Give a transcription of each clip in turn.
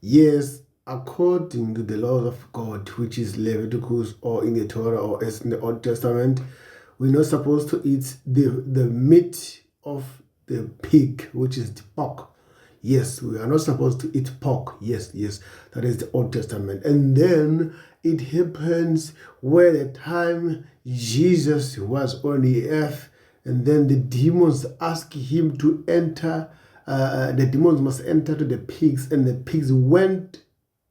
Yes, according to the laws of God, which is Leviticus or in the Torah or as in the Old Testament, we're not supposed to eat the meat of the pig, which is the pork. Yes, we are not supposed to eat pork. Yes, that is the Old Testament. And then it happens where the time Jesus was on the earth, and then the demons ask him to enter. The demons must enter to the pigs, and the pigs went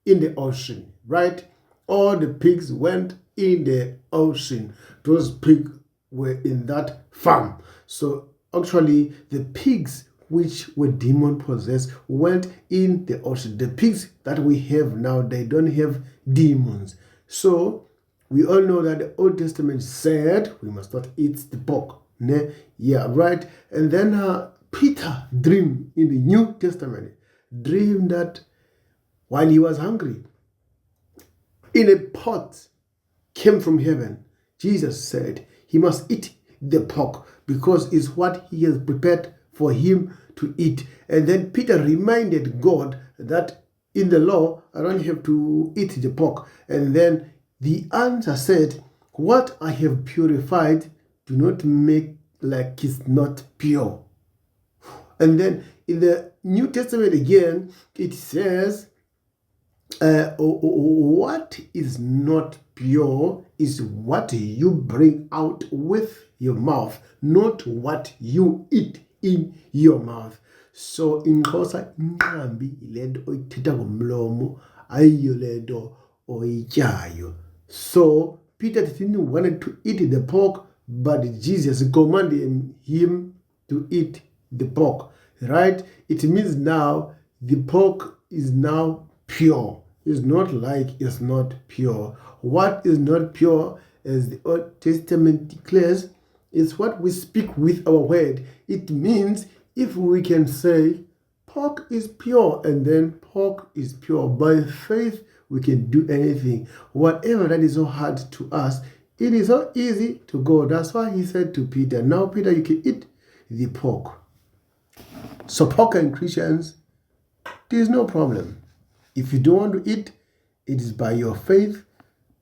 in the ocean, right? All the pigs went in the ocean. Those pigs were in that farm. So actually, the pigs which were demon possessed went in the ocean. The pigs that we have now, they don't have demons. So we all know that the Old Testament said we must not eat the pork. Yeah, right. And then Peter dreamed in the New Testament, dreamed that while he was hungry, in a pot came from heaven. Jesus said he must eat the pork because it's what he has prepared for him to eat. And then Peter reminded God that in the law, I don't have to eat the pork. And then the answer said, what I have purified, do not make like it's not pure. And then in the New Testament again, it says, what is not pure is what you bring out with your mouth, not what you eat in your mouth. So in Xhosa inqambi lento oyithetha ngomlomo ayiyo lento oyityayo. So Peter didn't want to eat the pork, but Jesus commanded him to eat the pork, right? It means now the pork is now pure. It's not like it's not pure. What is not pure, as the Old Testament declares, is what we speak with our word. It means if we can say pork is pure, and then pork is pure, by faith we can do anything. Whatever that is so hard to us, it is so easy to go. That's why he said to Peter, now Peter, you can eat the pork. So pork and Christians, there is no problem. If you don't want to eat, it is by your faith,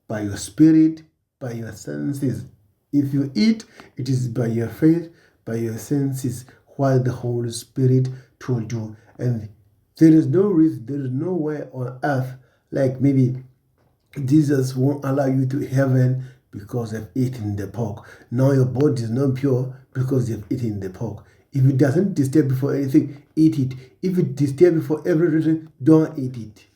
by your spirit, by your senses. If you eat, it is by your faith, by your senses, while the Holy Spirit told you. And there is no reason, there is nowhere on earth like maybe Jesus won't allow you to heaven because you've eaten the pork. Now your body is not pure because you've eaten the pork. If it doesn't disturb you for anything, eat it. If it disturbs you for every reason, don't eat it.